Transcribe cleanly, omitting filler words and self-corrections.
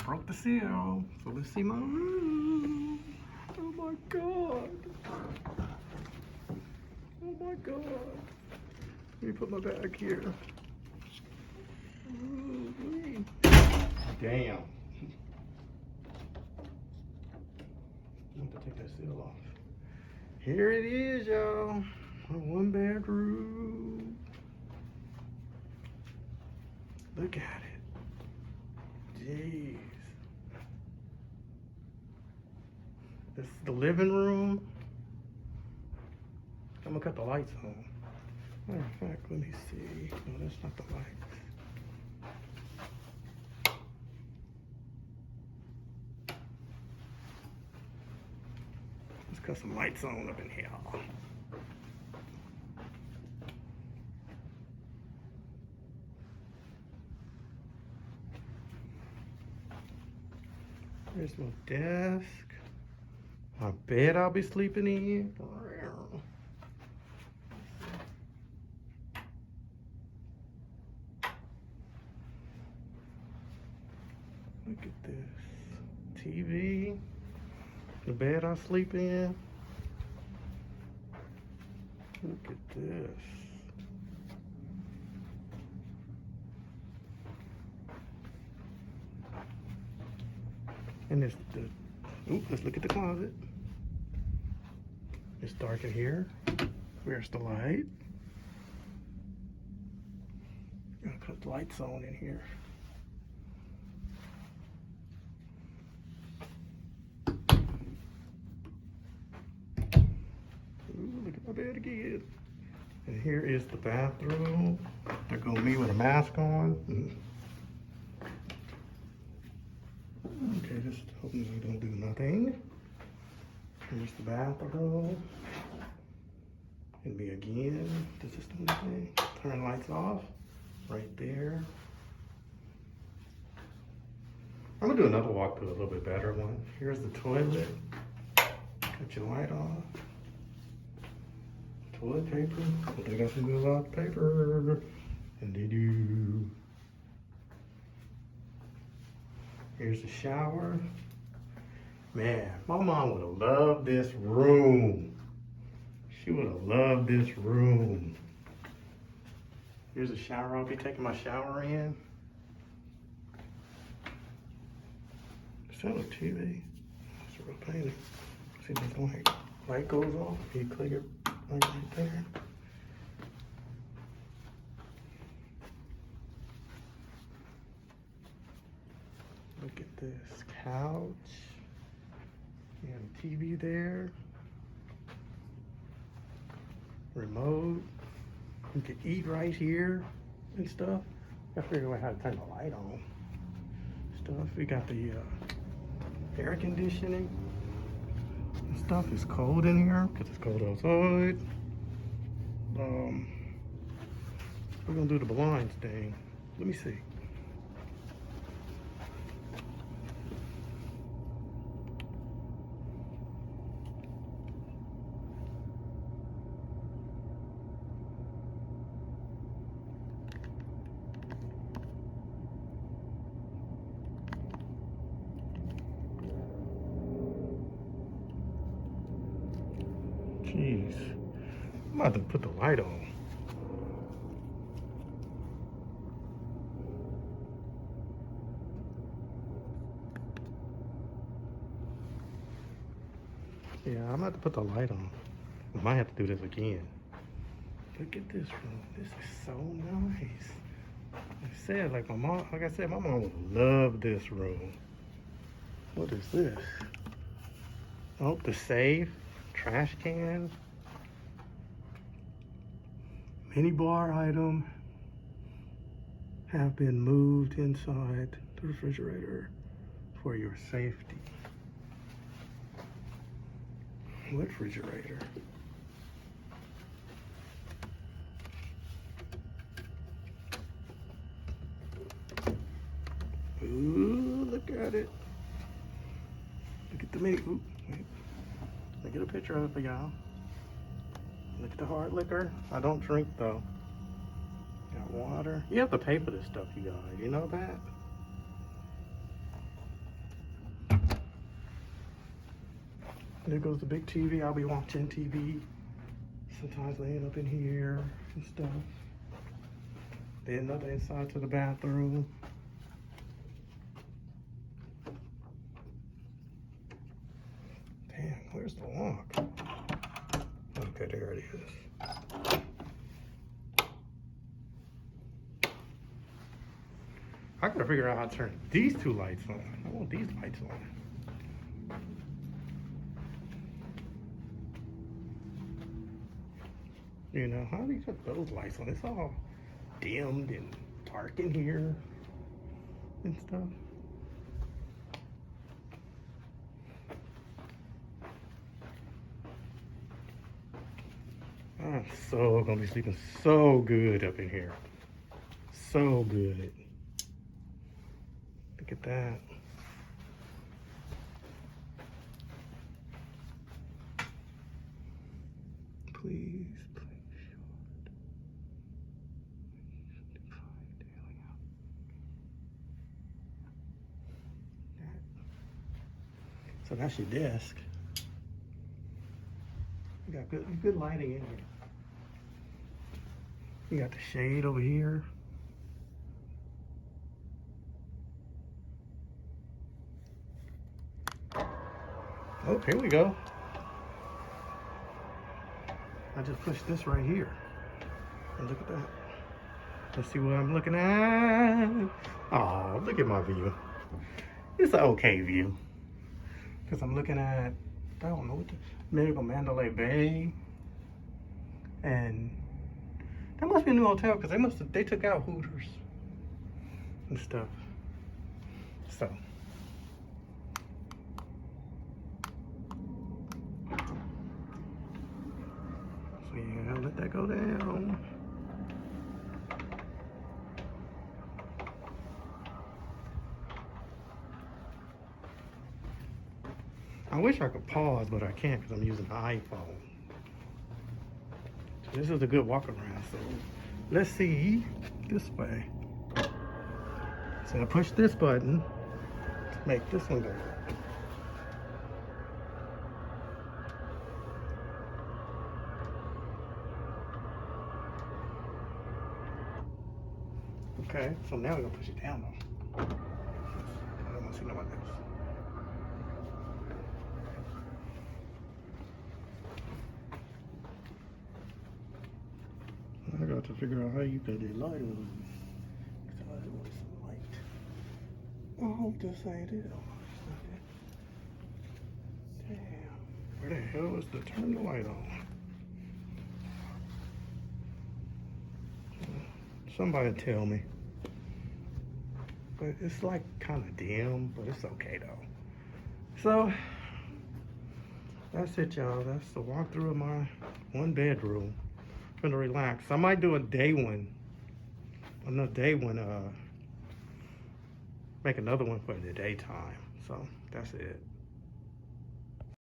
broke the seal. So let's see my room. Oh my God. Oh my God. Let me put my bag here. Ooh-wee. Damn. I have to take that seal off. Here it is, y'all. My 1-bedroom. Look at it. Jeez. This is the living room. I'm gonna cut the lights on. Matter of fact, let me see. No, that's not the lights. Let's cut some lights on up in here. There's my desk. My bed I'll be sleeping in. Look at this. TV. The bed I sleep in. Look at this. And there's the, oop, let's look at the closet. It's dark in here. Where's the light? Gotta put the lights on in here. Ooh, look at my bed again. And here is the bathroom. They're gonna be with a mask on. Okay, just hoping we don't do nothing. Here's the bathroom. And me again. Does this do anything? Turn lights off. Right there. I'm gonna do another walkthrough, a little bit better one. Here's the toilet. Cut your light off. Toilet paper. But they got some good lot paper. And they do. Here's the shower. Man, my mom would have loved this room. She would have loved this room. Here's a shower. I'll be taking my shower in. Is that a TV? It's a real painting. See this light goes off. You click it right there. Look at this couch. And TV there. Remote. You can eat right here and stuff. Gotta figure out how to turn the light on. Stuff. We got the air conditioning. This stuff is cold in here because it's cold outside. We're gonna do the blinds thing. Let me see. Jeez, I'm about to put the light on. Yeah, I'm about to put the light on. I might have to do this again. Look at this room. This is so nice. I said, like I said, my mom would love this room. What is this? Oh, the safe. Trash can, mini bar item have been moved inside the refrigerator for your safety. What refrigerator? Ooh, look at it. Look at the mini. Ooh, wait. Let me get a picture of it for y'all. Look at the hard liquor. I don't drink though. Got water. You have to pay for this stuff, you guys. You know that? And there goes the big TV. I'll be watching TV. Sometimes laying up in here and stuff. Then another inside to the bathroom. Damn, where's the lock? Okay, there it is. I gotta figure out how to turn these two lights on. I want these lights on. You know, how do you put those lights on? It's all dimmed and dark in here and stuff. I'm so gonna be sleeping so good up in here. So good. Look at that. Please, please, short. So that's your desk. You got good lighting in here. You got the shade over here. Oh, here we go. I just pushed this right here. And look at that. Let's see what I'm looking at. Oh, look at my view. It's an okay view. Because I'm looking at, I don't know what the, maybe Mandalay Bay. And that must be a new hotel because they took out Hooters and stuff. So yeah, let that go down. I wish I could pause, but I can't because I'm using the iPhone. So this is a good walk around. So let's see this way. So I push this button to make this one go. Okay, so now we're gonna push it down though. I don't want to see no one else. I got to figure out how you can do light on. So I want some light. I hope this ain't it. Damn. Where the hell is the turn the light on? Somebody tell me. But it's like kind of dim, but it's okay though. So that's it, y'all. That's the walkthrough of my one bedroom. Gonna relax. I might do a day one. Another day one. Make another one for the daytime. So that's it.